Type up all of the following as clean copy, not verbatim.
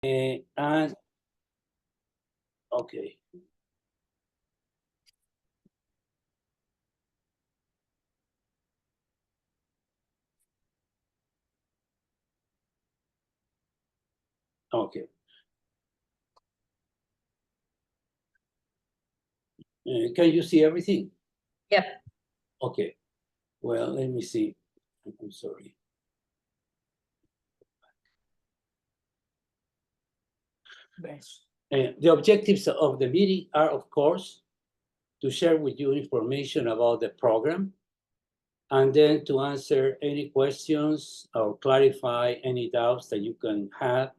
And okay. Okay. Can you see everything? Yep. Okay. Well, let me see. I'm sorry. The objectives of the meeting are, of course, to share with you information about the program, and then to answer any questions or clarify any doubts that you can have,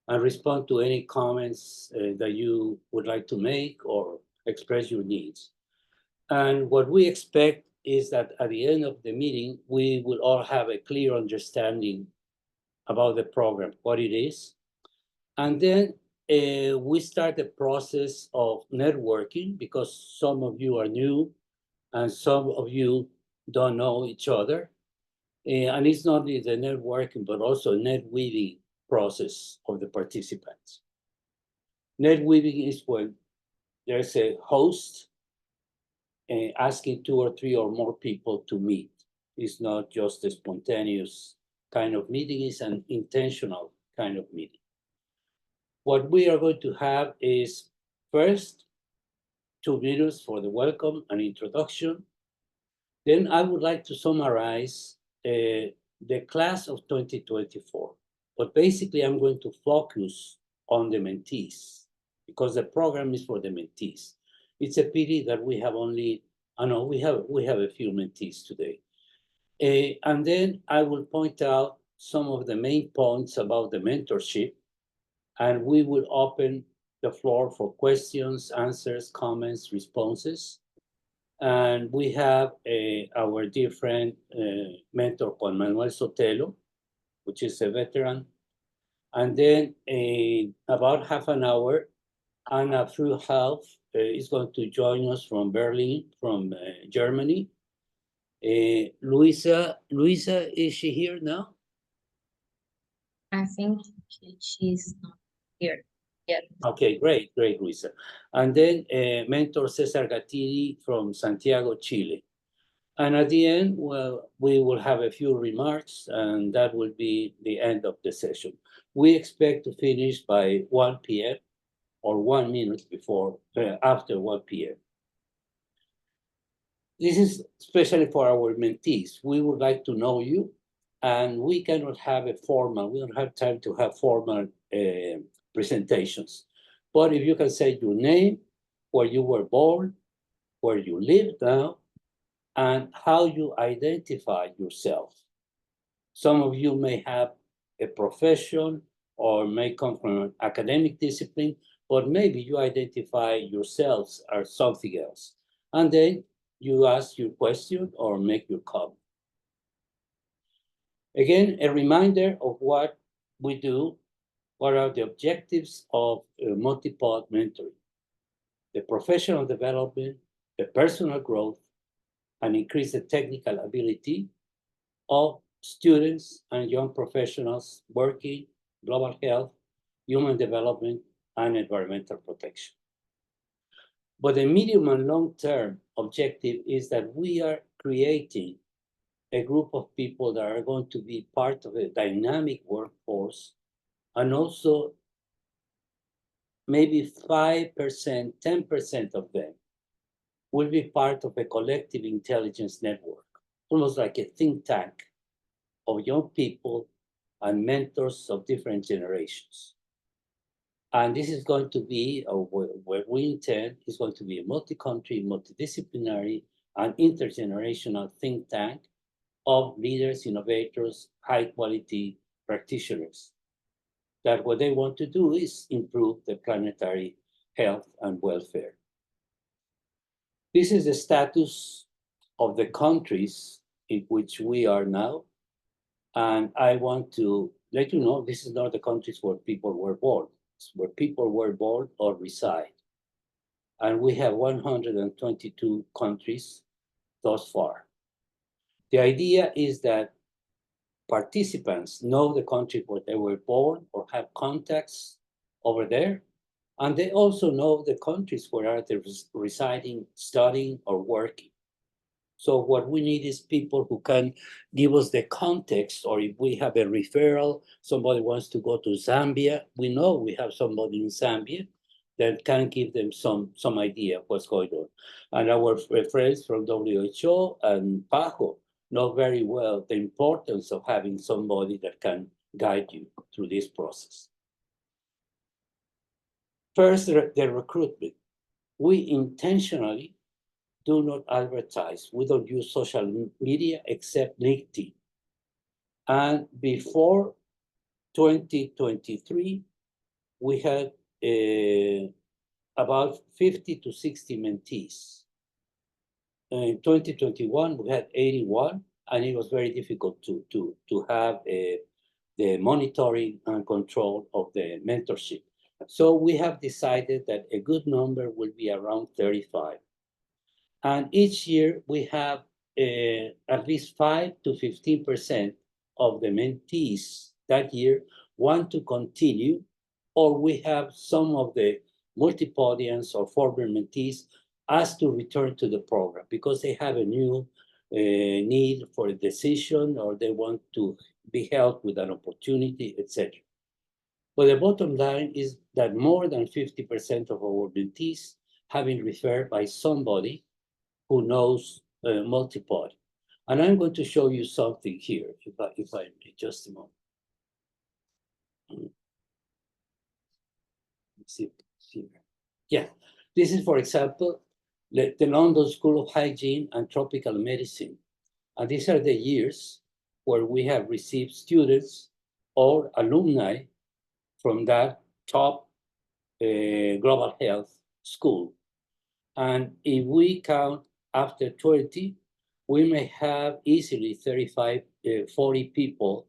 and respond to any comments that you would like to make or express your needs. And what we expect is that at the end of the meeting, we will all have a clear understanding about the program, what it is. And then we start the process of networking, because some of you are new and some of you don't know each other. And it's not only the networking, but also net weaving process of the participants. Net weaving is when there's a host asking 2 or 3 or more people to meet. It's not just a spontaneous kind of meeting, it's an intentional kind of meeting. What we are going to have is first 2 minutes for the welcome and introduction. Then I would like to summarize the class of 2024. But basically, I'm going to focus on the mentees, because the program is for the mentees. It's a pity that we have only, I know we have a few mentees today. And then I will point out some of the main points about the mentorship, and we will open the floor for questions, answers, comments, responses. And we have our dear friend, mentor Juan Manuel Sotelo, which is a veteran. And then about half an hour, Anna Fruhauf is going to join us from Berlin, from Germany. Luisa, is she here now? I think she's not here yet. Okay, great, Luisa. And then mentor Cesar Gattini from Santiago, Chile. And at the end, well, we will have a few remarks, and that will be the end of the session. We expect to finish by 1 p.m. or 1 minute before, after 1 p.m. This is especially for our mentees. We would like to know you, and we cannot have a formal, we don't have time to have formal presentations. But if you can say your name, where you were born, where you live now, and how you identify yourself. Some of you may have a profession or may come from an academic discipline, but maybe you identify yourselves as something else. And then you ask your question or make your comment. Again, a reminder of what we do, what are the objectives of MultiPOD mentoring: the professional development, the personal growth, and increase the technical ability of students and young professionals working global health, human development, and environmental protection. But the medium and long-term objective is that we are creating a group of people that are going to be part of a dynamic workforce, and also maybe 5%, 10% of them will be part of a collective intelligence network, almost like a think tank of young people and mentors of different generations. And this is going to be, or where we intend, is going to be a multi-country, multidisciplinary, and intergenerational think tank of leaders, innovators, high-quality practitioners, that what they want to do is improve the planetary health and welfare. This is the status of the countries in which we are now. And I want to let you know, this is not the countries where people were born. It's where people were born or reside. And we have 122 countries thus far. The idea is that participants know the country where they were born or have contacts over there. And they also know the countries where are they residing, studying, or working. So what we need is people who can give us the context, or if we have a referral, somebody wants to go to Zambia, we know we have somebody in Zambia that can give them some idea of what's going on. And our friends from WHO and PAHO know very well the importance of having somebody that can guide you through this process. First, the recruitment. We intentionally do not advertise. We don't use social media except LinkedIn. And before 2023, we had about 50 to 60 mentees. In 2021, we had 81, and it was very difficult to have the monitoring and control of the mentorship. So we have decided that a good number will be around 35. And each year we have at least 5 to 15% of the mentees that year want to continue, or we have some of the MultiPODians or former mentees ask to return to the program because they have a new need for a decision, or they want to be helped with an opportunity, etc. But the bottom line is that more than 50% of our mentees have been referred by somebody who knows MultiPOD. And I'm going to show you something here, if I may, just a moment. Let's see here. Yeah, this is, for example, the London School of Hygiene and Tropical Medicine. And these are the years where we have received students or alumni from that top global health school. And if we count after 20, we may have easily 35, 40 people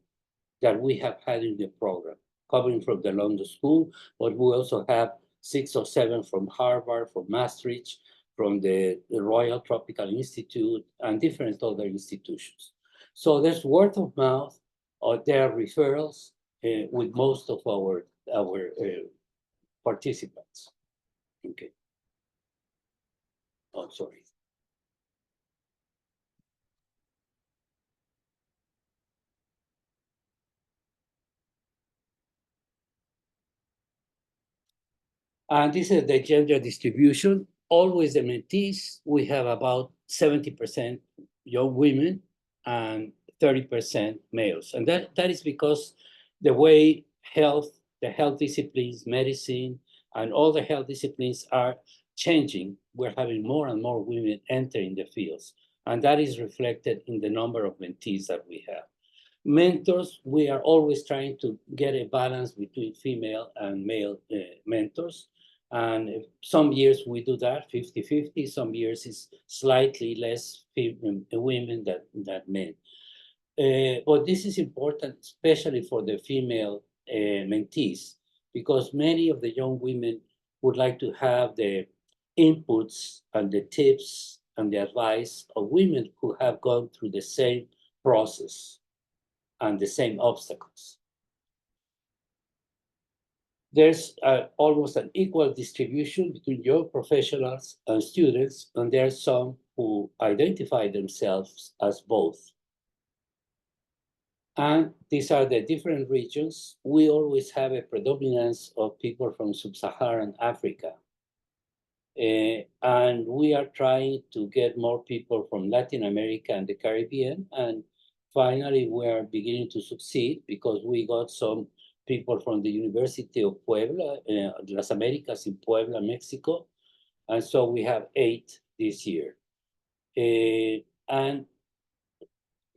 that we have had in the program, coming from the London School, but we also have 6 or 7 from Harvard, from Maastricht, from the Royal Tropical Institute, and different other institutions. So there's word of mouth, or there are referrals with most of our participants. Okay. Oh, sorry. And this is the gender distribution. Always the mentees, we have about 70% young women and 30% males. And that is because the way the health disciplines, medicine, and all the health disciplines are changing, we're having more and more women entering the fields. And that is reflected in the number of mentees that we have. Mentors, we are always trying to get a balance between female and male mentors. And some years we do that 50-50, some years it's slightly less women than men. But this is important, especially for the female mentees, because many of the young women would like to have the inputs and the tips and the advice of women who have gone through the same process and the same obstacles. There's almost an equal distribution between young professionals and students, and there are some who identify themselves as both. And these are the different regions. We always have a predominance of people from sub-Saharan Africa. And we are trying to get more people from Latin America and the Caribbean. And finally, we are beginning to succeed because we got some people from the University of Puebla, Las Americas in Puebla, Mexico. And so we have 8 this year. And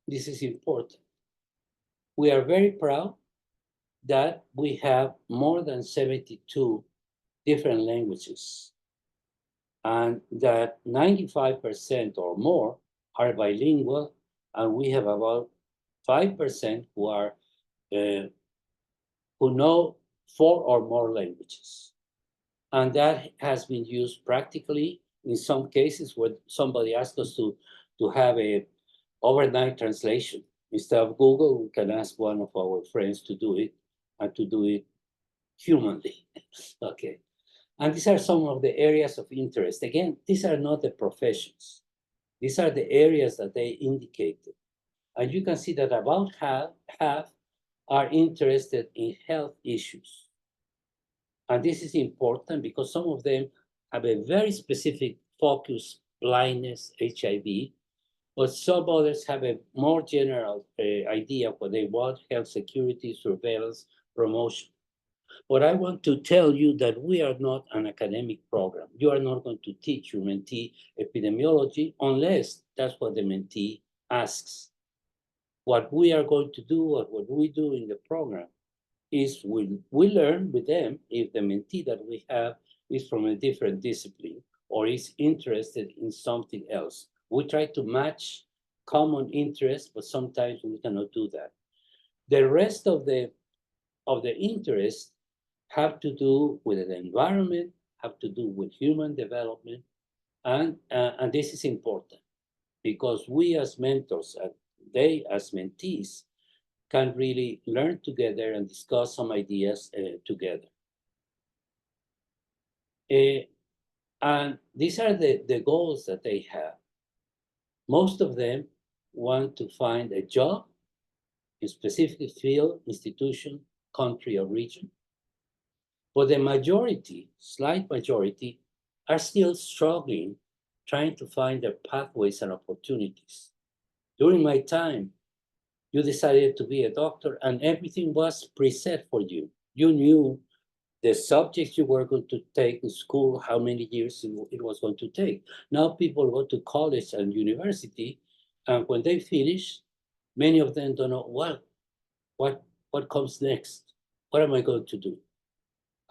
this is important. We are very proud that we have more than 72 different languages, and that 95% or more are bilingual, and we have about 5% who are who know 4 or more languages. And that has been used practically in some cases where somebody asked us to have a overnight translation. Instead of Google, we can ask one of our friends to do it, and to do it humanly. Okay. And these are some of the areas of interest. Again, these are not the professions. These are the areas that they indicated. And you can see that about half are interested in health issues. And this is important because some of them have a very specific focus, blindness, HIV, but some others have a more general idea of what they want: health security, surveillance, promotion. But I want to tell you that we are not an academic program. You are not going to teach your mentee epidemiology unless that's what the mentee asks. What we are going to do, what we do in the program, is we learn with them if the mentee that we have is from a different discipline or is interested in something else. We try to match common interests, but sometimes we cannot do that. The rest of the interests have to do with the environment, have to do with human development, and this is important because we as mentors and they as mentees can really learn together and discuss some ideas together. And these are the goals that they have. Most of them want to find a job in specific field, institution, country, or region. But the majority, slight majority, are still struggling, trying to find their pathways and opportunities. During my time, you decided to be a doctor and everything was preset for you. You knew the subjects you were going to take in school, how many years it was going to take. Now people go to college and university, and when they finish, many of them don't know what comes next. What am I going to do?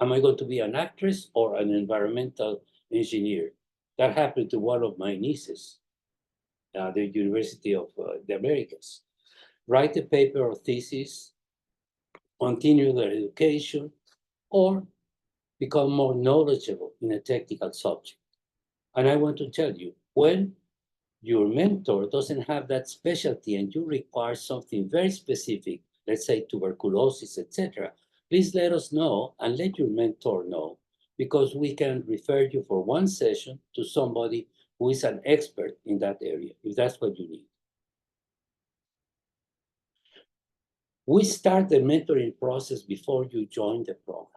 Am I going to be an actress or an environmental engineer? That happened to one of my nieces at the University of the Americas. Write a paper or thesis, continue their education, or become more knowledgeable in a technical subject. And I want to tell you, when your mentor doesn't have that specialty and you require something very specific, let's say tuberculosis, etc., please let us know and let your mentor know, because we can refer you for one session to somebody who is an expert in that area, if that's what you need. We start the mentoring process before you join the program.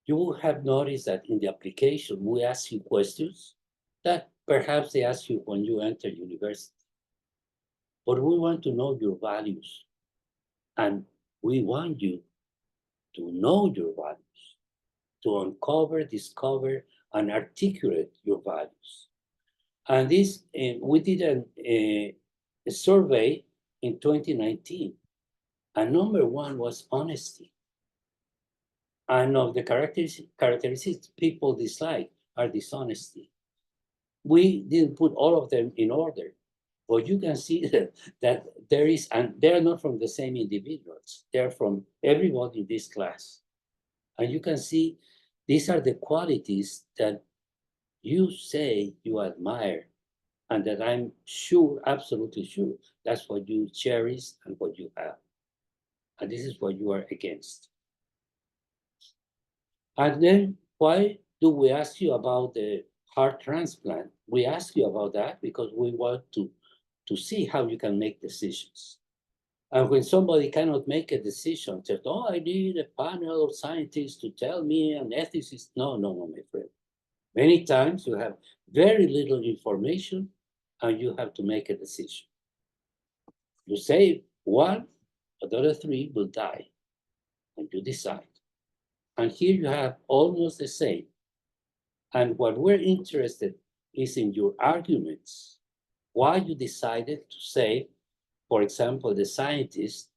You will have noticed that in the application, we ask you questions that perhaps they ask you when you enter university. But we want to know your values, and we want you to know your values, to uncover, discover, and articulate your values. And this, we did a survey in 2019, and number one was honesty. And of the characteristics people dislike are dishonesty. We didn't put all of them in order, but you can see that there is, and they're not from the same individuals, they're from everybody in this class. And you can see these are the qualities that you say you admire, and that I'm sure, absolutely sure, that's what you cherish and what you have. And this is what you are against. And then why do we ask you about the heart transplant? We ask you about that because we want to see how you can make decisions. And when somebody cannot make a decision, says, oh, I need a panel of scientists to tell me, an ethicist. No, my friend. Many times you have very little information and you have to make a decision. You say one, the other three will die, and you decide. And here you have almost the same. And what we're interested is in your arguments, why you decided to say, for example, the scientist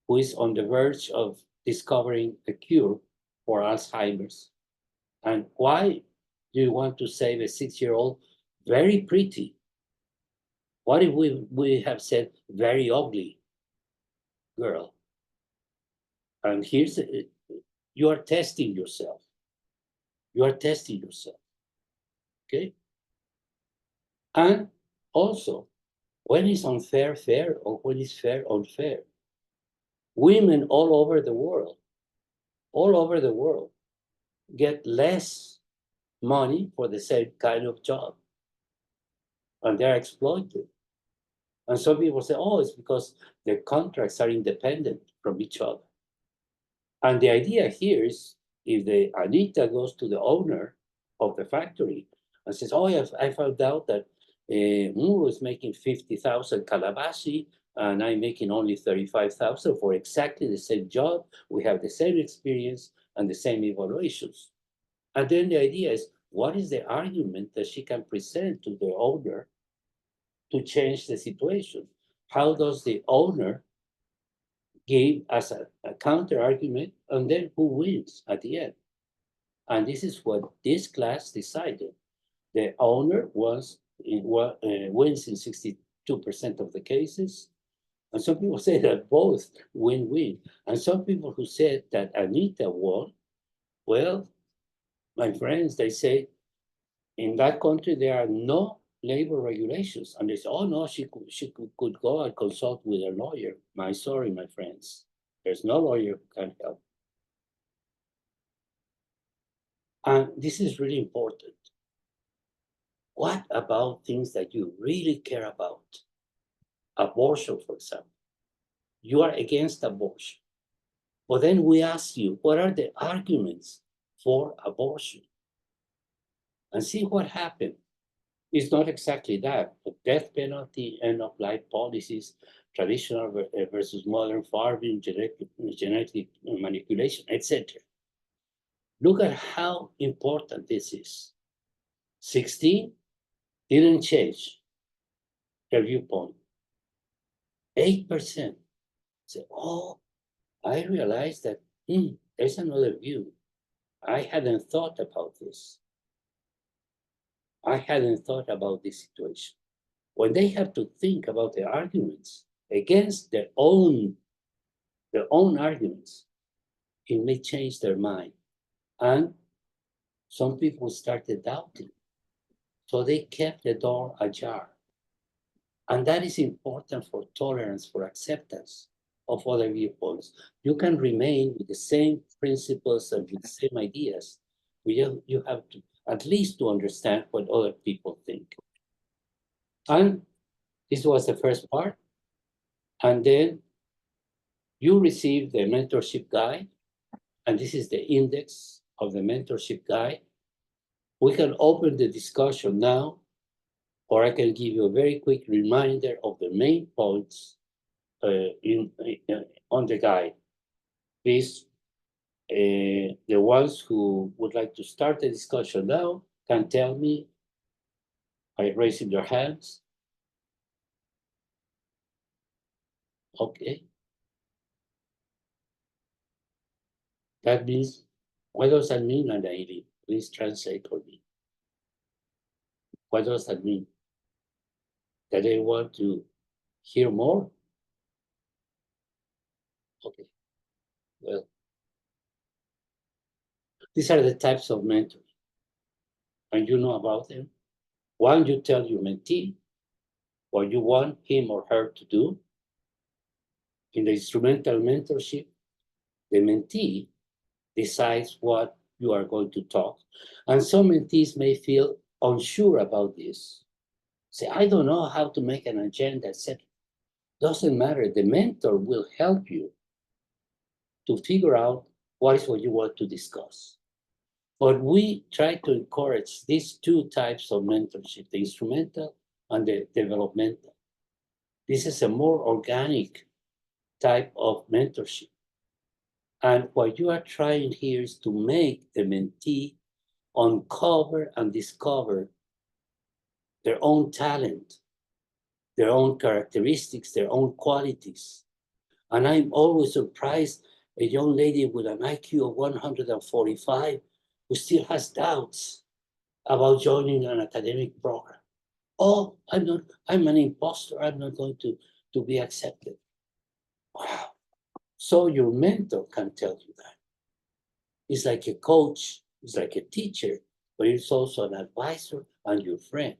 who is on the verge of discovering a cure for Alzheimer's, and why do you want to save a 6-year-old very pretty? What if we have said very ugly girl? And here's you are testing yourself. You are testing yourself. Okay? And also, when is unfair fair or when is fair unfair? Women all over the world get less money for the same kind of job, and they're exploited. And some people say, oh, it's because their contracts are independent from each other. And the idea here is if the Anita goes to the owner of the factory and says, oh, I found out that Muro is making 50,000 Calabasi and I'm making only 35,000 for exactly the same job. We have the same experience and the same evaluations. And then the idea is, what is the argument that she can present to the owner to change the situation? How does the owner give as a counter argument, and then who wins at the end? And this is what this class decided. The owner wins in 62% of the cases. And some people say that both win-win. And some people who said that Anita won, well, my friends, they say in that country there are no labor regulations. And they say, oh no, she could go and consult with a lawyer. Sorry, my friends. There's no lawyer who can help. And this is really important. What about things that you really care about? Abortion, for example. You are against abortion. But then we ask you, what are the arguments for abortion? And see what happened. It's not exactly that, but death penalty, end of life policies, traditional versus modern farming, genetic manipulation, etc. Look at how important this is. 16 didn't change their viewpoint. 8% say, oh, I realized that there's another view. I hadn't thought about this. I hadn't thought about this situation. When they have to think about the arguments against their own arguments, it may change their mind. And some people started doubting. So they kept the door ajar. And that is important for tolerance, for acceptance of other viewpoints. You can remain with the same principles and with the same ideas. You have to at least to understand what other people think. And this was the first part. And then you receive the mentorship guide. And this is the index of the mentorship guide. We can open the discussion now, or I can give you a very quick reminder of the main points on the guide. Please, the ones who would like to start the discussion now can tell me by raising their hands. Okay. That means, what does that mean, Anaili? Please translate for me. What does that mean? That they want to hear more? Okay. Well, these are the types of mentors, and you know about them. One, you tell your mentee what you want him or her to do. In the instrumental mentorship, the mentee decides what you are going to talk. And some mentees may feel unsure about this. Say, I don't know how to make an agenda, etc. Doesn't matter. The mentor will help you to figure out what is what you want to discuss. But we try to encourage these two types of mentorship, the instrumental and the developmental. This is a more organic type of mentorship. And what you are trying here is to make the mentee uncover and discover their own talent, their own characteristics, their own qualities. And I'm always surprised a young lady with an IQ of 145 who still has doubts about joining an academic program. Oh, I'm an imposter, I'm not going to be accepted. Wow. So your mentor can tell you that. It's like a coach, it's like a teacher, but it's also an advisor and your friend.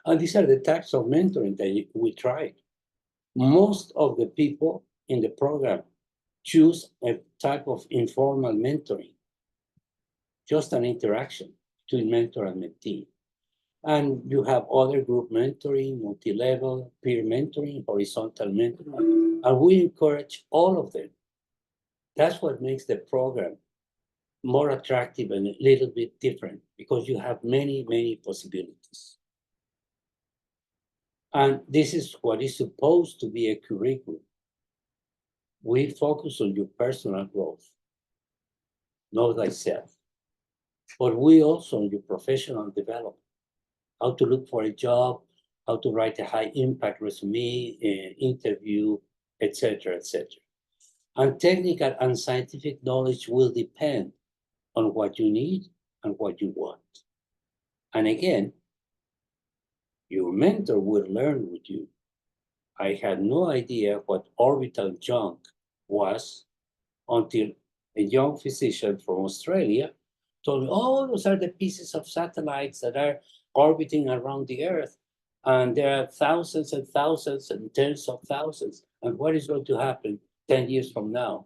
And these are the types of mentoring that we tried. Most of the people in the program choose a type of informal mentoring, just an interaction between mentor and mentee. And you have other group mentoring, multi-level, peer mentoring, horizontal mentoring, and we encourage all of them. That's what makes the program more attractive and a little bit different, because you have many, many possibilities. And this is what is supposed to be a curriculum. We focus on your personal growth, know thyself, but we also on your professional development, how to look for a job, how to write a high impact resume, interview, etc., etc. And technical and scientific knowledge will depend on what you need and what you want. And again, your mentor will learn with you. I had no idea what orbital junk was until a young physician from Australia told me, oh, those are the pieces of satellites that are orbiting around the Earth. And there are thousands and thousands and tens of thousands. And what is going to happen 10 years from now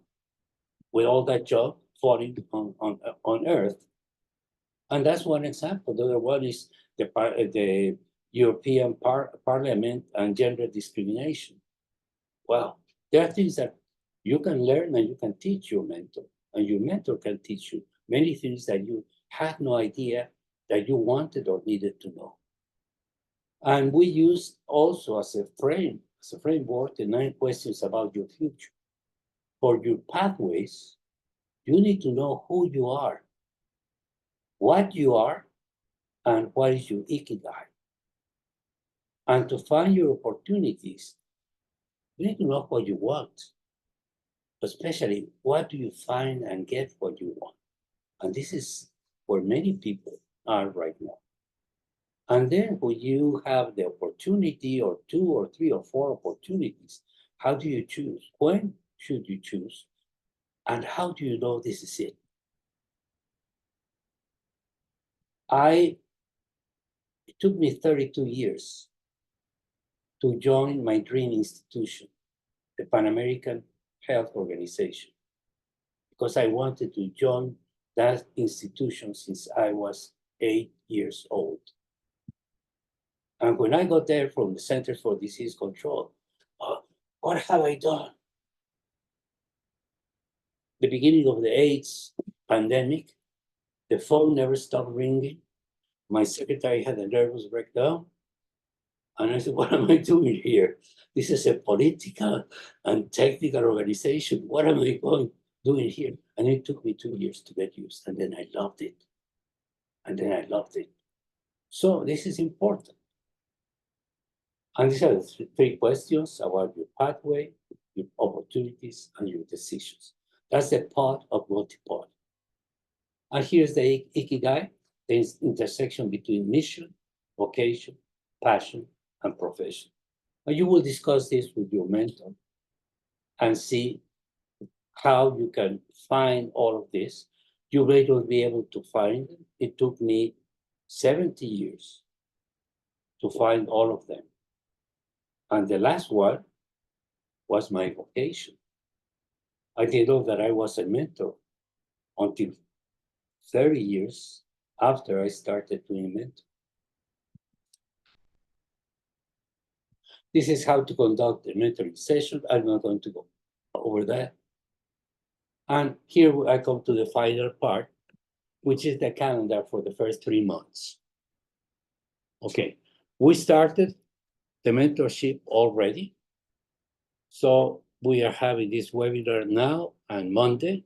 with all that junk falling on Earth? And that's one example. The other one is the European Parliament and gender discrimination. Well, there are things that you can learn and you can teach your mentor, and your mentor can teach you many things that you had no idea that you wanted or needed to know. And we use also as a framework, the 9 questions about your future. For your pathways, you need to know who you are, what you are, and what is your ikigai. And to find your opportunities, you need to know what you want, especially what do you find and get what you want. And this is where many people are right now. And then when you have the opportunity, or 2 or 3 or 4 opportunities, how do you choose? When should you choose? And how do you know this is it? It took me 32 years to join my dream institution, the Pan American Health Organization, because I wanted to join that institution since I was 8 years old. And when I got there from the Center for Disease Control, what have I done? The beginning of the AIDS pandemic, the phone never stopped ringing. My secretary had a nervous breakdown. And I said, what am I doing here? This is a political and technical organization. What am I doing here? And it took me 2 years to get used. And then I loved it. And then I loved it. So this is important. And these are the 3 questions about your pathway, your opportunities, and your decisions. That's the part of MultiPOD. And here's the ikigai, the intersection between mission, vocation, passion, and profession. And you will discuss this with your mentor and see how you can find all of this. You may not be able to find them. It took me 70 years to find all of them. And the last one was my vocation. I didn't know that I was a mentor until 30 years after I started doing mentor. This is how to conduct a mentoring session. I'm not going to go over that. And here I come to the final part, which is the calendar for the first 3 months. Okay, we started the mentorship already. So we are having this webinar now and Monday.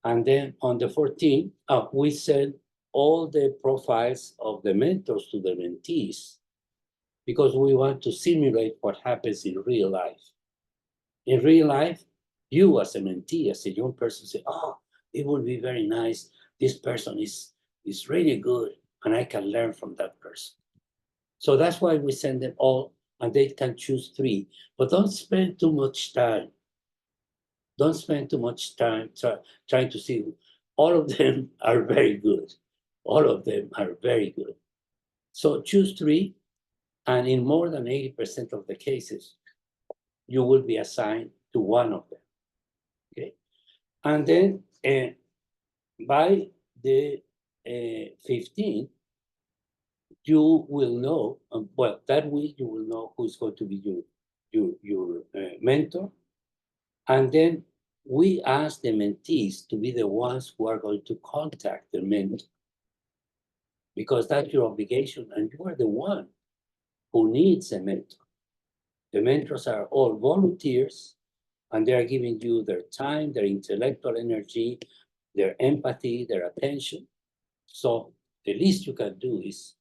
And then on the 14th, we send all the profiles of the mentors to the mentees, because we want to simulate what happens in real life. In real life, you as a mentee, as a young person, say, oh, it would be very nice. This person is really good, and I can learn from that person. So that's why we send them all, and they can choose 3. But don't spend too much time. Don't spend too much time trying to see. All of them are very good. All of them are very good. So choose 3, and in more than 80% of the cases, you will be assigned to one of them. Okay? And then by the 15th, you will know, well, that week you will know who's going to be your mentor. And then we ask the mentees to be the ones who are going to contact the mentor, because that's your obligation, and you are the one who needs a mentor. The mentors are all volunteers, and they are giving you their time, their intellectual energy, their empathy, their attention. So the least you can do is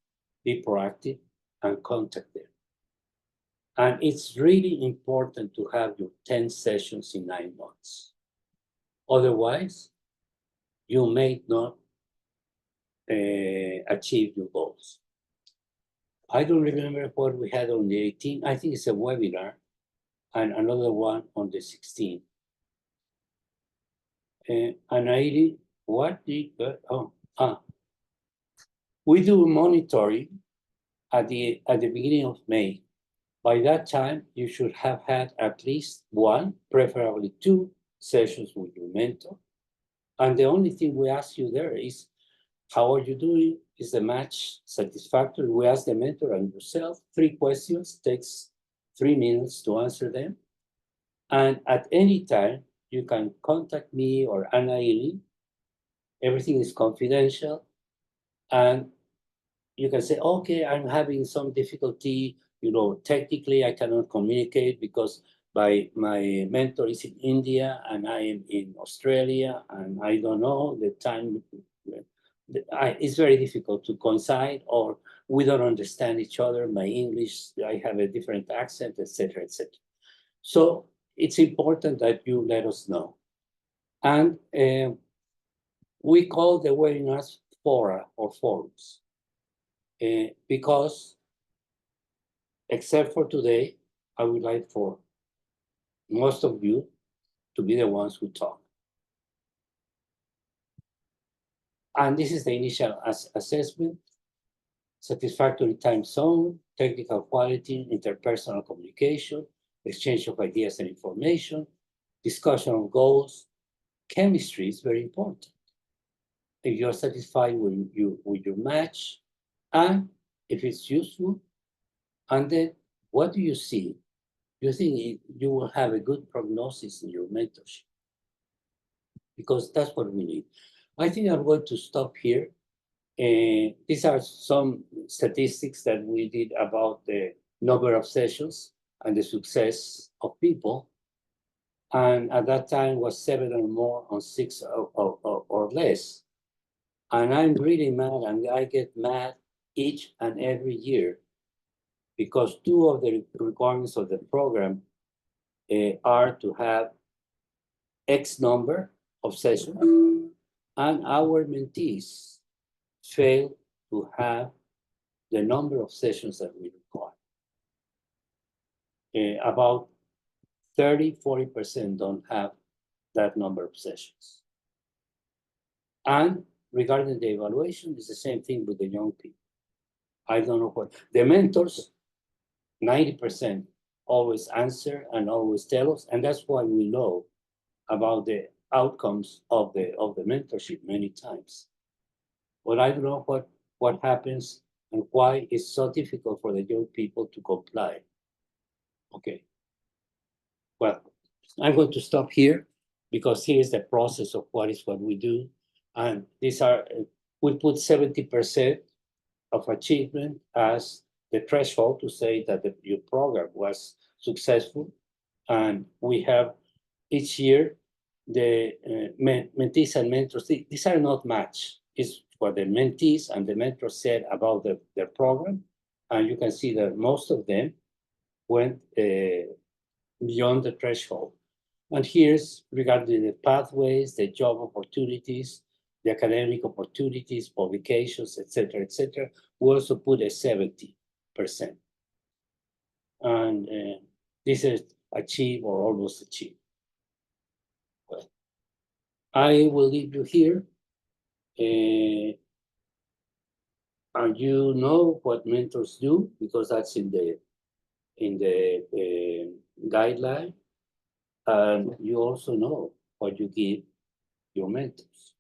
be proactive and contact them. And it's really important to have your 10 sessions in 9 months. Otherwise, you may not achieve your goals. I don't remember what we had on the 18th. I think it's a webinar and another one on the 16th. And I did, what did, we do monitoring at the beginning of May. By that time, you should have had at least one, preferably 2 sessions with your mentor. And the only thing we ask you there is, how are you doing? Is the match satisfactory? We ask the mentor and yourself 3 questions, takes 3 minutes to answer them. And at any time, you can contact me or Anna Ili. Everything is confidential. And you can say, okay, I'm having some difficulty, technically I cannot communicate because my mentor is in India and I am in Australia and I don't know the time. It's very difficult to coincide, or we don't understand each other. My English, I have a different accent, etc., etc. So it's important that you let us know. And we call the webinars fora or forums. Because except for today, I would like for most of you to be the ones who talk. And this is the initial assessment: satisfactory time zone, technical quality, interpersonal communication, exchange of ideas and information, discussion of goals. Chemistry is very important. If you're satisfied with your match, and if it's useful, and then what do you see? You think you will have a good prognosis in your mentorship, because that's what we need. I think I'm going to stop here. These are some statistics that we did about the number of sessions and the success of people. And at that time was 7 or more on 6 or less. And I'm really mad, and I get mad each and every year, because 2 of the requirements of the program are to have X number of sessions, and our mentees fail to have the number of sessions that we require. About 30–40% don't have that number of sessions. And regarding the evaluation, it's the same thing with the young people. I don't know what the mentors, 90% always answer and always tell us, and that's why we know about the outcomes of the mentorship many times. But I don't know what happens and why it's so difficult for the young people to comply. Okay. Well, I'm going to stop here, because here is the process of what we do. And these are, we put 70% of achievement as the threshold to say that your program was successful. And we have each year the mentees and mentors. These are not matched. It's what the mentees and the mentors said about their program. And you can see that most of them went beyond the threshold. And here's regarding the pathways, the job opportunities, the academic opportunities, publications, etc., etc. We also put a 70%. And this is achieved or almost achieved. Well, I will leave you here. And you know what mentors do, because that's in the guideline. And you also know what you give your mentors.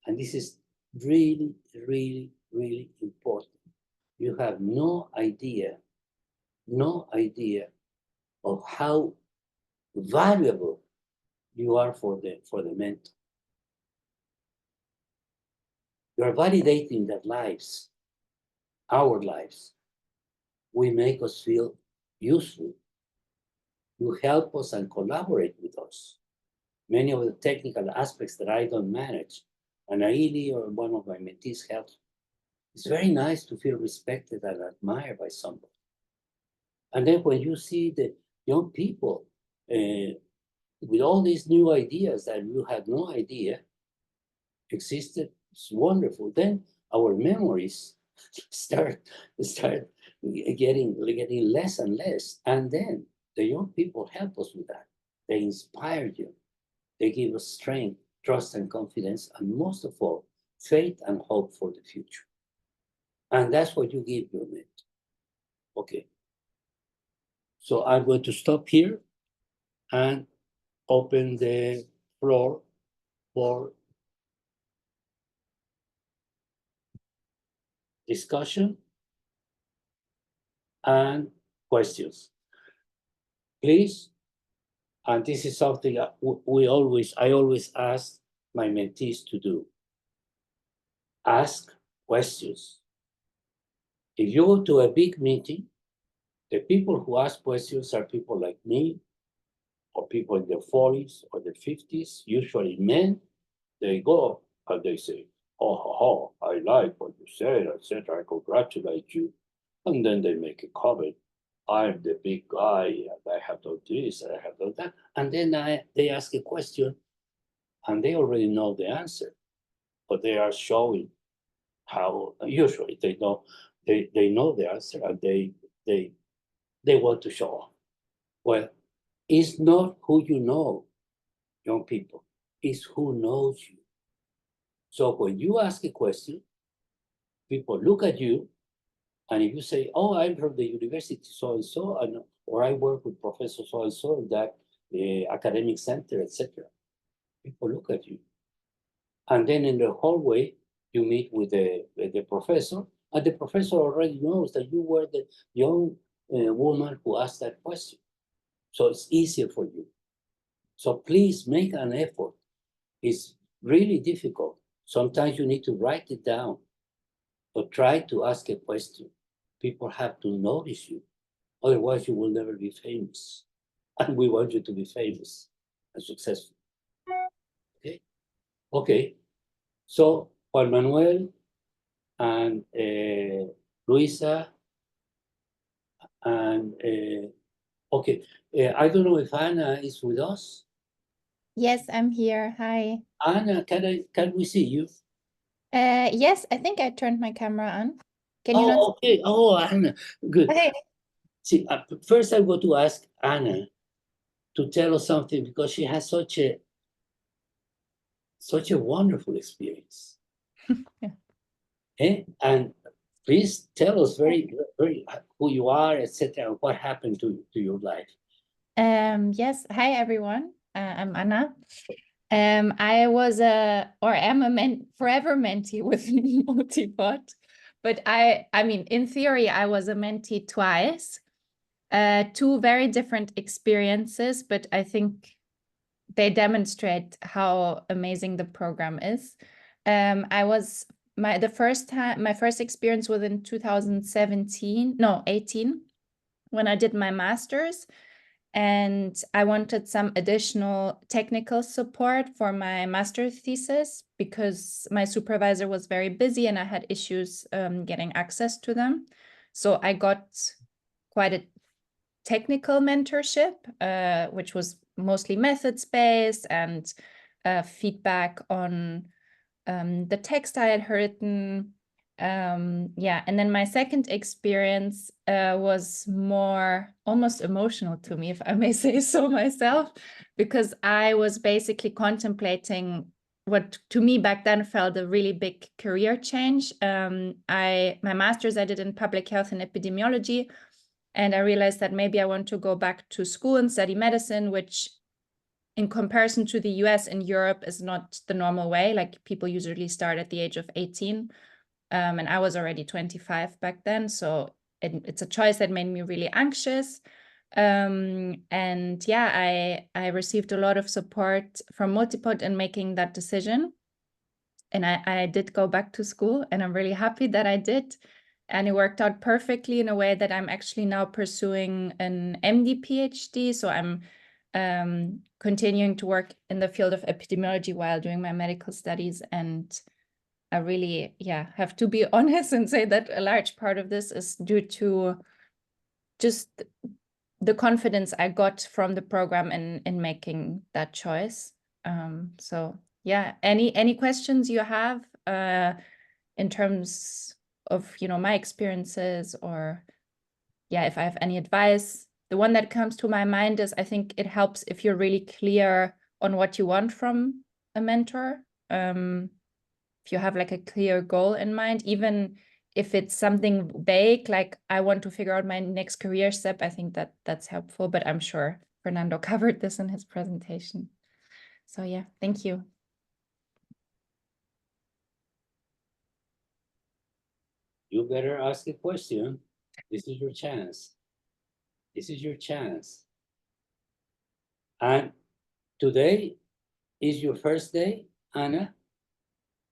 And this is really, really, really important. You have no idea of how valuable you are for the mentor. You are validating their lives, our lives. We make us feel useful. You help us and collaborate with us. Many of the technical aspects that I don't manage, and Aili or one of my mentees helps. It's very nice to feel respected and admired by somebody. And then when you see the young people with all these new ideas that you had no idea existed, it's wonderful. Then our memories start getting less and less. And then the young people help us with that. They inspire you. They give us strength, trust, and confidence, and most of all, faith and hope for the future. And that's what you give your mentor. Okay. So I'm going to stop here and open the floor for discussion and questions. Please, and this is something I always ask my mentees to do. Ask questions. If you go to a big meeting, the people who ask questions are people like me, or people in their 40s or their 50s, usually men. They go and they say, oh, I like what you said, etc. I congratulate you. And then they make a comment. I'm the big guy, and I have done this, and I have done that. And then they ask a question, and they already know the answer, but they are showing how usually they know the answer, and they want to show off. Well, it's not who you know, young people. It's who knows you. So when you ask a question, people look at you, and if you say, "Oh, I'm from the university so and so," or I work with Professor so and so in that academic center, etc., people look at you, and then in the hallway you meet with the professor, and the professor already knows that you were the young woman who asked that question, so it's easier for you. So please make an effort. It's really difficult. Sometimes you need to write it down, but try to ask a question. People have to notice you. Otherwise, you will never be famous. And we want you to be famous and successful. Okay? Okay. So, Juan Manuel and Luisa and okay. I don't know if Anna is with us. Yes, I'm here. Hi. Anna, can we see you? Yes, I think I turned my camera on. Can you not? Oh, okay. Oh, Anna, good. Hey. See, first I'm going to ask Anna to tell us something because she has such a wonderful experience. Yeah. And please tell us very who you are, etc., and what happened to your life. Yes. Hi, everyone. I'm Anna. I was am a forever mentee with MultiPOD, but I mean, in theory, I was a mentee twice. Two very different experiences, but I think they demonstrate how amazing the program is. My first experience was in 2018, when I did my master's, and I wanted some additional technical support for my master's thesis because my supervisor was very busy and I had issues getting access to them. So I got quite a technical mentorship, which was mostly methods-based and feedback on the text I had written. Yeah, and then my second experience was more almost emotional to me, if I may say so myself, because I was basically contemplating what to me back then felt a really big career change. My master's I did in public health and epidemiology, and I realized that maybe I want to go back to school and study medicine, which in comparison to the US and Europe is not the normal way. Like people usually start at the age of 18. And I was already 25 back then. So it's a choice that made me really anxious. And yeah, I received a lot of support from MultiPOD in making that decision. And I did go back to school, and I'm really happy that I did. And it worked out perfectly in a way that I'm actually now pursuing an MD PhD. So I'm continuing to work in the field of epidemiology while doing my medical studies. And I really, have to be honest and say that a large part of this is due to just the confidence I got from the program in making that choice. So yeah, any questions you have in terms of, my experiences, or if I have any advice? The one that comes to my mind is, I think it helps if you're really clear on what you want from a mentor. If you have like a clear goal in mind, even if it's something vague, like I want to figure out my next career step, I think that's helpful, but I'm sure Fernando covered this in his presentation. So yeah, thank you. You better ask a question. This is your chance. This is your chance. And today is your first day, Anna?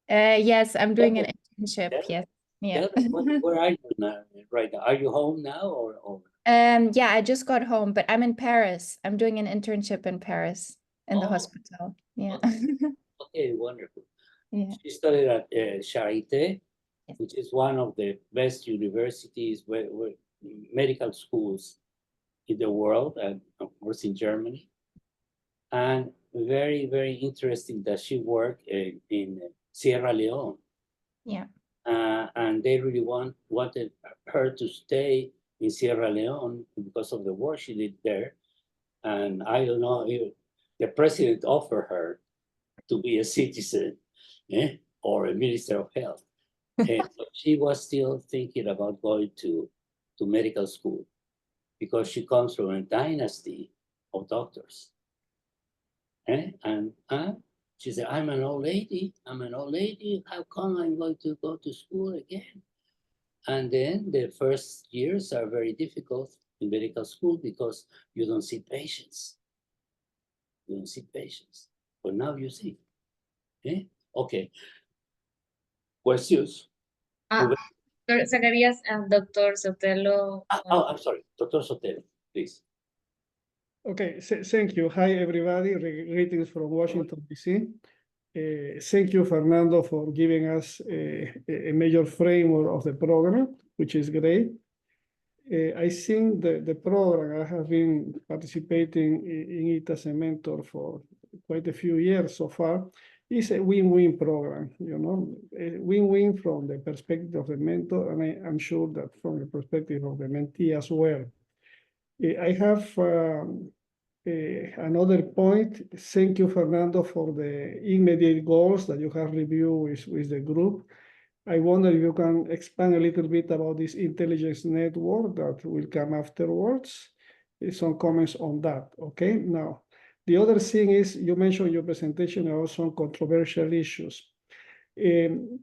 Yes, I'm doing an internship. Tell- Yes. Yeah. Where are you now, right now? Are you home now or? Yeah, I just got home, but I'm in Paris. I'm doing an internship in Paris in the Oh. hospital. Yeah. Okay, wonderful. Yeah. She studied at Charité, Yes. which is one of the best universities, where medical schools in the world, and of course in Germany. And very, very interesting that she worked in Sierra Leone. Yeah. And they really wanted her to stay in Sierra Leone because of the work she did there. And I don't know if the president offered her to be a citizen, or a minister of health. And so she was still thinking about going to medical school, because she comes from a dynasty of doctors. And she said, I'm an old lady. How come I'm going to go to school again? And then the first years are very difficult in medical school, because you don't see patients. But now you see. Okay. Questions? Doctor Zacarías and Dr. Sotelo. I'm sorry, Dr. Sotelo, please. Okay, thank you. Hi, everybody. Greetings from Washington, D.C. Thank you, Fernando, for giving us a major framework of the program, which is great. I think the program, I have been participating in it as a mentor for quite a few years so far, is a win-win program, a win-win from the perspective of the mentor, and I'm sure that from the perspective of the mentee as well. I have another point. Thank you, Fernando, for the immediate goals that you have reviewed with the group. I wonder if you can expand a little bit about this intelligence network that will come afterwards. Some comments on that, okay? Now, the other thing is, you mentioned in your presentation about some controversial issues. In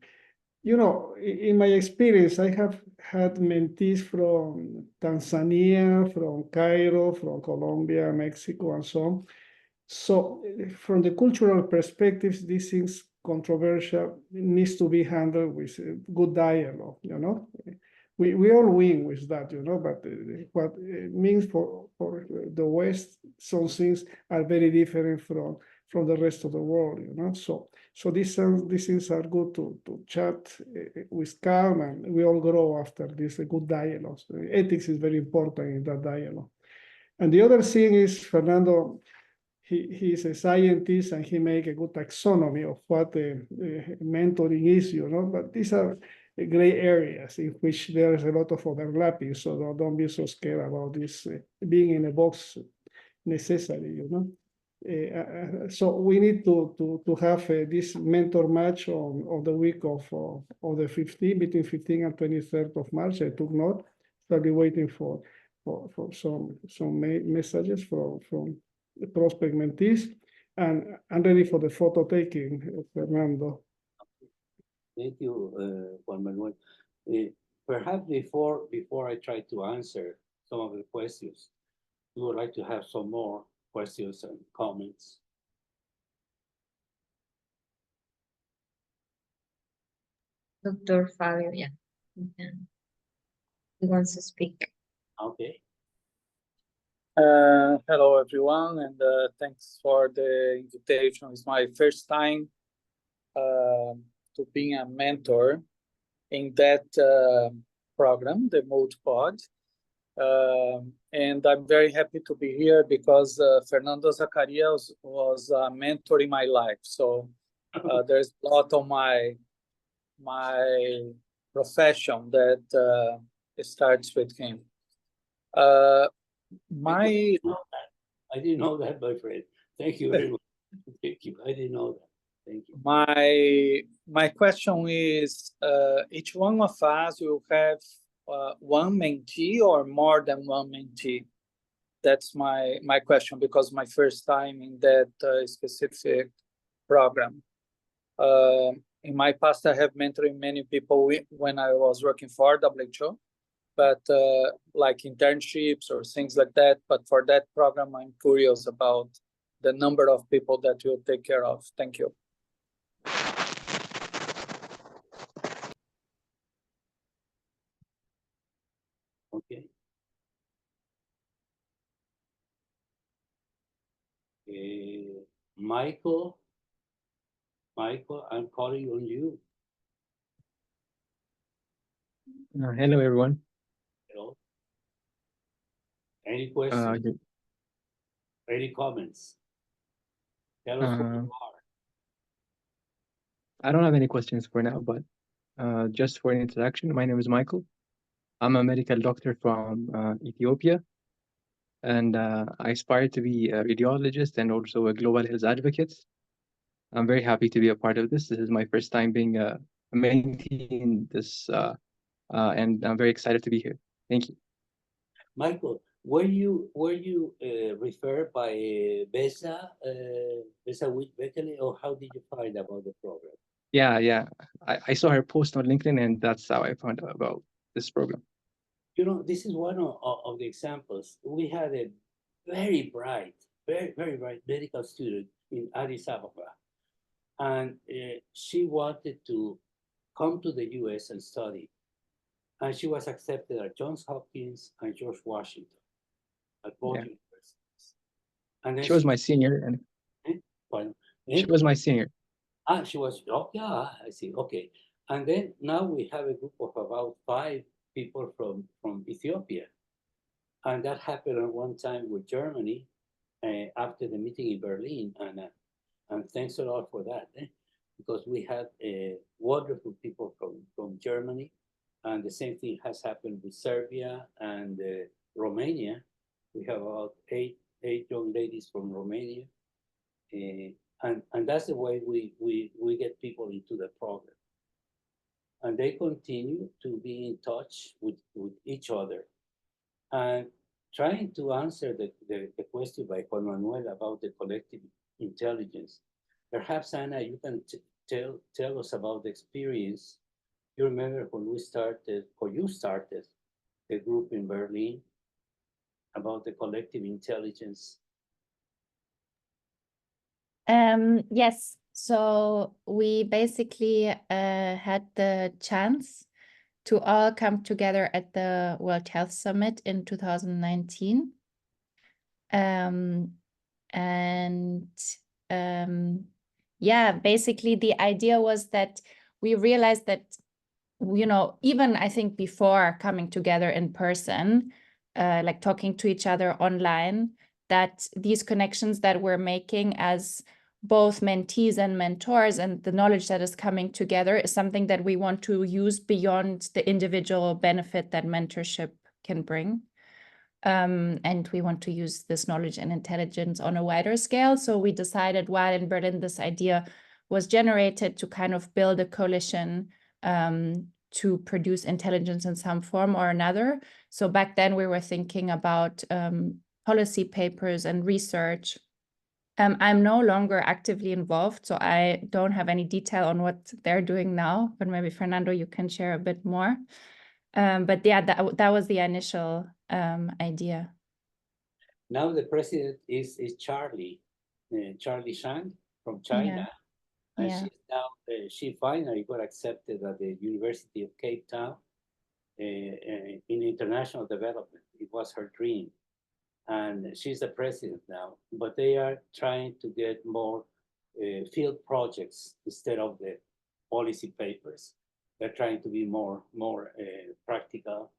my experience, I have had mentees from Tanzania, from Cairo, from Colombia, Mexico, and so on. So from the cultural perspectives, these things controversial needs to be handled with good dialogue, We all win with that, but what it means for the West, some things are very different from the rest of the world, So these things are good to chat with calm, and we all grow after this good dialogue. Ethics is very important in that dialogue. And the other thing is, Fernando, he's a scientist, and he make a good taxonomy of what mentoring is, but these are gray areas in which there is a lot of overlapping, so don't be so scared about this being in a box necessary, So we need to have this mentor match on the week of the 15th, between 15th and 23rd of March. I took note, so I'll be waiting for some messages from the prospect mentees. And I'm ready for the photo taking, Fernando. Thank you, Juan Manuel. Perhaps before I try to answer some of the questions, we would like to have some more questions and comments. Dr. Fabio, yeah. He wants to speak. Okay. Hello, everyone, and thanks for the invitation. It's my first time to being a mentor in that program, the MultiPOD. And I'm very happy to be here because Fernando Zacarias was a mentor in my life. So there's a lot of my profession that starts with him. I didn't know that, my friend. Thank you very much. Thank you. I didn't know that. Thank you. My question is, each one of us will have one mentee or more than one mentee? That's my question, because my first time in that specific program. In my past, I have mentored many people when I was working for WHO, but like internships or things like that. But for that program, I'm curious about the number of people that you'll take care of. Thank you. Okay. Michael, I'm calling on you. Hello, everyone. Hello. Any questions? Any comments? Tell us who you are. I don't have any questions for now, but just for an introduction, my name is Michael. I'm a medical doctor from Ethiopia, and I aspire to be a radiologist and also a global health advocate. I'm very happy to be a part of this. This is my first time being a mentee in this, and I'm very excited to be here. Thank you. Michael, were you referred by Besa Bekele, or how did you find about the program? Yeah. I saw her post on LinkedIn, and that's how I found out about this program. You know, this is one of the examples. We had a very bright medical student in Addis Ababa, and she wanted to come to the US and study. And she was accepted at Johns Hopkins and George Washington, at both universities. And then she was my senior, and she was my senior. She was, oh yeah, I see, okay. And then now we have a group of about 5 people from Ethiopia. And that happened at one time with Germany after the meeting in Berlin. And thanks a lot for that, because we had wonderful people from Germany. And the same thing has happened with Serbia and Romania. We have about eight young ladies from Romania. And that's the way we get people into the program. And they continue to be in touch with each other. And trying to answer the question by Juan Manuel about the collective intelligence, perhaps, Ana, you can tell us about the experience. You remember when you started the group in Berlin about the collective intelligence? Yes, so we basically had the chance to all come together at the World Health Summit in 2019. Yeah, basically the idea was that we realized that, you know, even I think before coming together in person, like talking to each other online, that these connections that we're making as both mentees and mentors and the knowledge that is coming together is something that we want to use beyond the individual benefit that mentorship can bring. And we want to use this knowledge and intelligence on a wider scale. So we decided while in Berlin, this idea was generated to kind of build a coalition to produce intelligence in some form or another. So back then we were thinking about policy papers and research I'm no longer actively involved, so I don't have any detail on what they're doing now, but maybe Fernando, you can share a bit more. But yeah, that was the initial idea. Now the president is Charlie Shang from China. And Yeah. she's now, she finally got accepted at the University of Cape Town in international development. It was her dream. And she's the president now, but they are trying to get more field projects instead of the policy papers. They're trying to be more practical,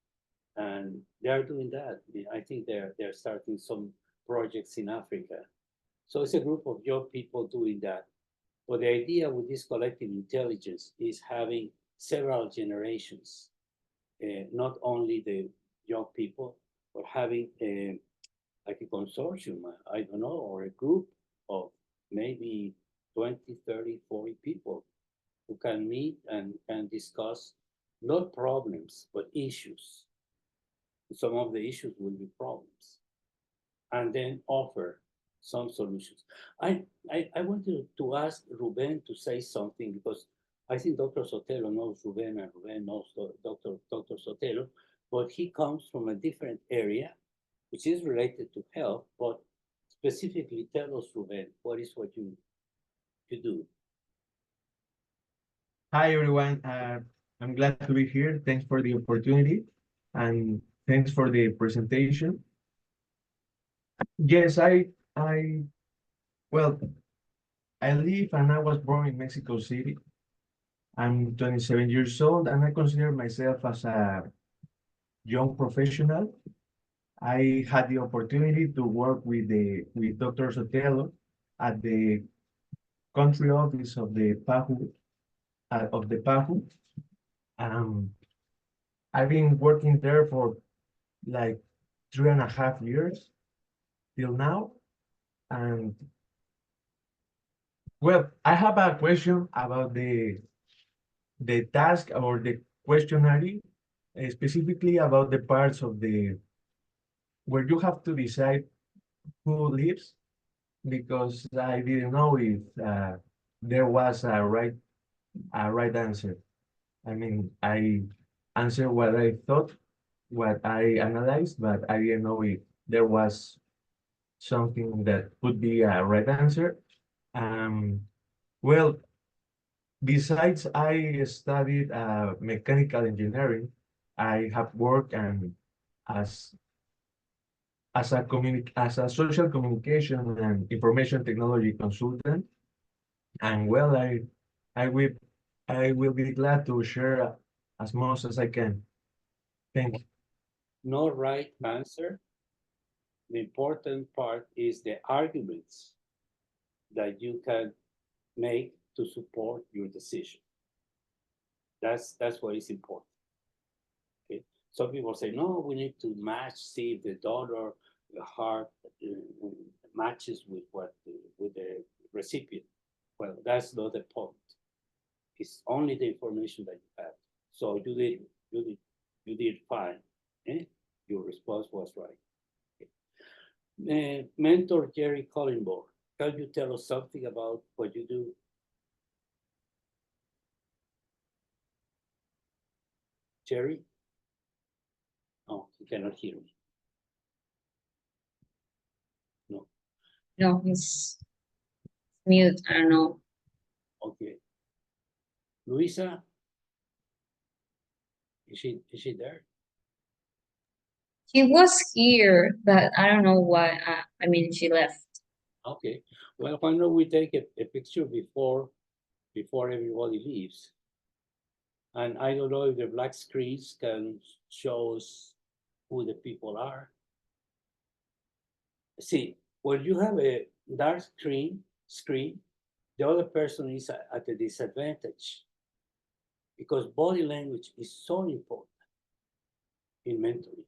and they are doing that. I think they're starting some projects in Africa. So it's a group of young people doing that. But the idea with this collective intelligence is having several generations, not only the young people, but having like a consortium, I don't know, or a group of maybe 20, 30, 40 people who can meet and can discuss not problems, but issues. Some of the issues will be problems, and then offer some solutions. I wanted to ask Ruben to say something because I think Dr. Sotelo knows Ruben and Ruben knows Dr. Sotelo, but he comes from a different area, which is related to health, but specifically tell us, Ruben, what is what you do? Hi, everyone. I'm glad to be here. Thanks for the opportunity and thanks for the presentation. Yes, well, I live and I was born in Mexico City. I'm 27 years old and I consider myself as a young professional. I had the opportunity to work with Dr. Sotelo at the country office of the PAHU. I've been working there for like 3.5 years till now. And well, I have a question about the task or the questionnaire, specifically about the parts of where you have to decide who lives, because I didn't know if there was a right answer. I mean, I answered what I thought, what I analyzed, but I didn't know if there was something that could be a right answer. Well, besides I studied mechanical engineering, I have worked as as a social communication and information technology consultant. And well, I will I will be glad to share as much as I can. Thank you. No right answer. The important part is the arguments that you can make to support your decision. That's what is important. Okay. Some people say, no, we need to match, see if the donor, the heart matches with with the recipient. Well, that's not the point. It's only the information that you have. So you did fine. Eh? Your response was right. Okay. Mentor Jerry Collinborn, can you tell us something about what you do? Jerry? Oh, he cannot hear me. No. No, he's mute. I don't know. Okay. Luisa? Is she there? She was here, but I don't know why. I mean, she left. Okay. Well, why don't we take a picture before everybody leaves? And I don't know if the black screens can show us who the people are. See, when you have a dark screen, the other person is at a disadvantage because body language is so important in mentoring.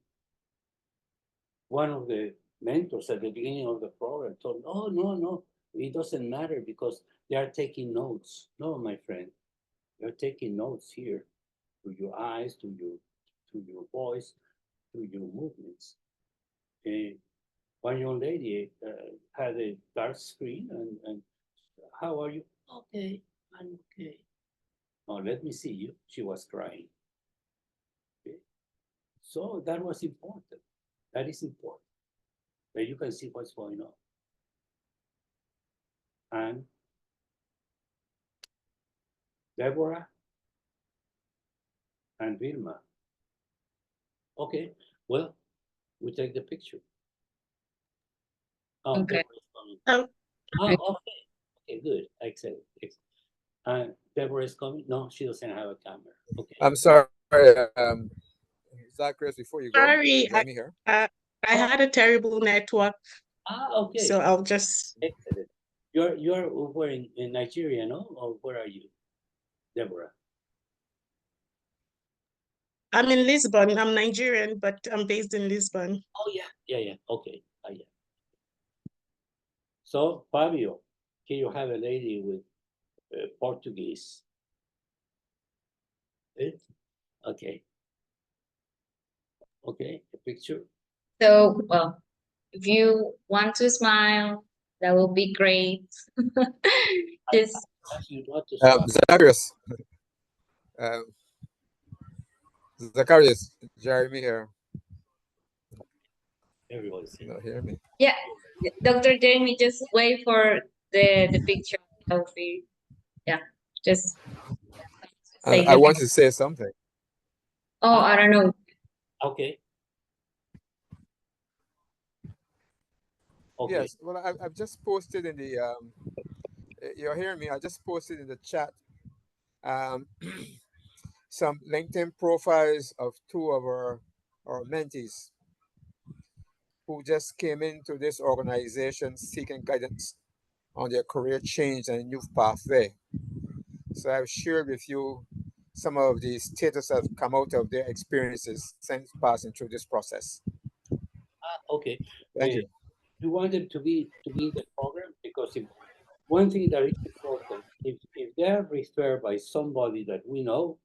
One of the mentors at the beginning of the program told, oh, no, it doesn't matter because they are taking notes. No, my friend, you're taking notes here through your eyes, through your voice, through your movements. one young lady had a dark screen and how are you? Okay, I'm okay. Oh, let me see you. She was crying. Okay. So that was important. That is important. That you can see what's going on. And Deborah and Vilma. Okay, well, we take the picture. Oh, Okay. Deborah is coming. Um, Oh, okay. Okay, good. Excellent. And Deborah is coming? No, she doesn't have a camera. Okay. I'm sorry, Zacharias, before you go, sorry, Jamie here. I had a terrible network, Okay. so I'll just. Excellent. You're over in Nigeria, no? Or where are you, Deborah? I'm in Lisbon. I'm Nigerian, but I'm based in Lisbon. Oh yeah. Okay. Yeah. So Fabio, can you have a lady with Portuguese? Okay. Okay, a picture. So, well, if you want to smile, that will be great. Just Ask you not to stop. Zacharias. Zacharias, Jeremy here. Everyone's You here. not hear me? yeah, Dr. Jamie, just wait for the picture. That will be, yeah, just say I the want to say something. Oh, I don't know. Okay. Okay. Yes, well, I've just posted in the, you're hearing me? I just posted in the chat some LinkedIn profiles of two of our mentees who just came into this organization seeking guidance on their career change and youth pathway. So I've shared with you some of the status that have come out of their experiences since passing through this process. Okay. Thank you. You want them to be in the program because if one thing that is important, if they are referred by somebody that we know,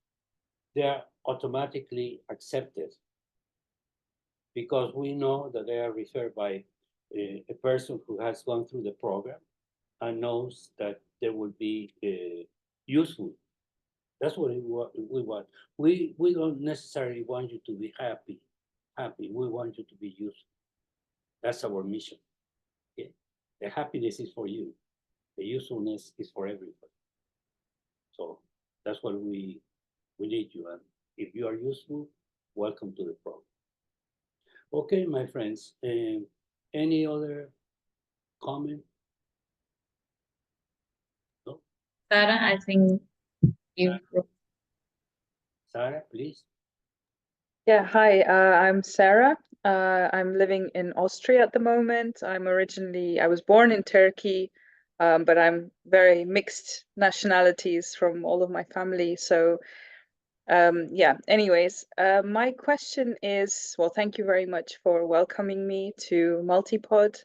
they are automatically accepted because we know that they are referred by a person who has gone through the program and knows that they will be useful. That's what we want. We don't necessarily want you to be happy. We want you to be useful. That's our mission. Okay? The happiness is for you. The usefulness is for everybody. So that's what we need you. And if you are useful, welcome to the program. Okay, my friends. Any other comment? No? Sarah, I think you. Sarah, please. Yeah, hi, I'm Sarah. I'm living in Austria at the moment. I was born in Turkey, but I'm very mixed nationalities from all of my family. So, yeah, anyways, my question is, well, thank you very much for welcoming me to MultiPOD.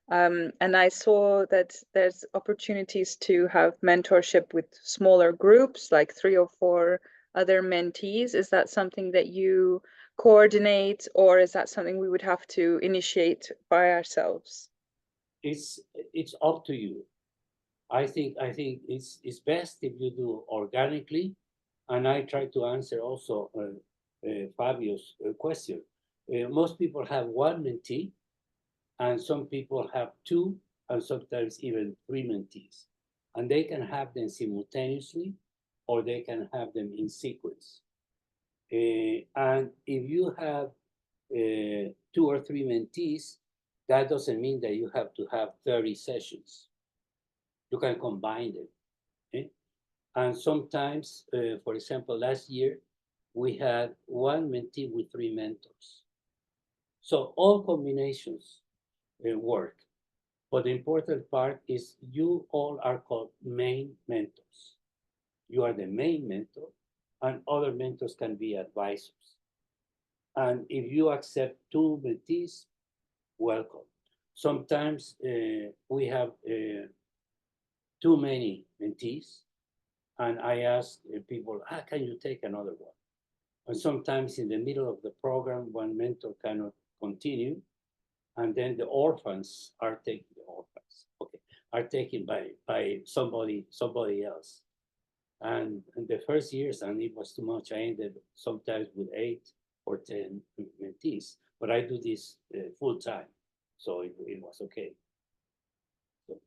And I saw that there's opportunities to have mentorship with smaller groups, like 3 or 4 other mentees. Is that something that you coordinate, or is that something we would have to initiate by ourselves? It's up to you. I think it's best if you do organically, and I try to answer also Fabio's question. Most people have one mentee, and some people have 2, and sometimes even 3 mentees, and they can have them simultaneously, or they can have them in sequence. And if you have 2 or 3 mentees, that doesn't mean that you have to have 30 sessions. You can combine them. Okay? And sometimes, for example, last year, we had 1 mentee with 3 mentors. So all combinations work. But the important part is you all are called main mentors. You are the main mentor, and other mentors can be advisors. And if you accept 2 mentees, welcome. Sometimes we have too many mentees, and I ask people, can you take another one? And sometimes in the middle of the program, one mentor cannot continue, and then the orphans are taken. The orphans, okay, are taken by somebody else. And in the first years, and it was too much, I ended sometimes with 8 or 10 mentees. But I do this full time, so it was okay. So,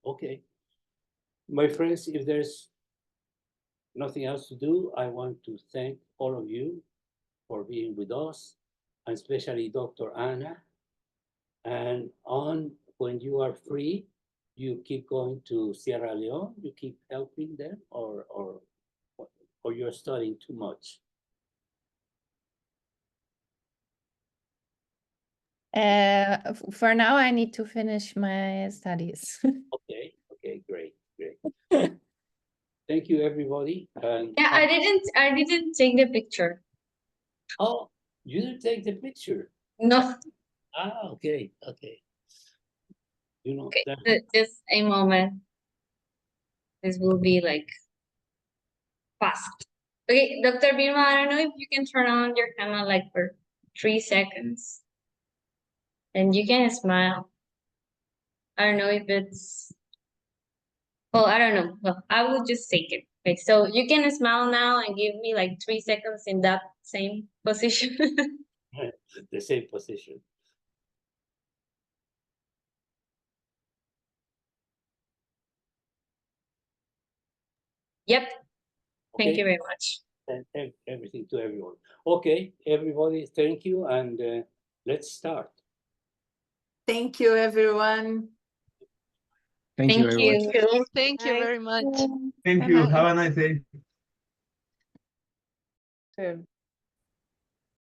okay, my friends, if there's nothing else to do, I want to thank all of you for being with us, and especially Dr. Anna. And when you are free, you keep going to Sierra Leone, you keep helping them, or you're studying too much? For now, I need to finish my studies. Okay, great. Thank you, everybody. And Yeah, I didn't take the picture. oh, you didn't take the picture. No. Okay. You know, Okay, just a moment. This will be like fast. Okay, Dr. Vilma, I don't know if you can turn on your camera like for 3 seconds. And you can smile. I don't know if it's, well, I don't know. Well, I will just take it. Okay, so you can smile now and give me like 3 seconds in that same position. the same position. Yep. Thank Okay. you very much. And everything to everyone. Okay, everybody, thank you, and let's start. Thank you, everyone. Thank you, everyone. Thank you very much. Thank you. Have a nice day. Soon.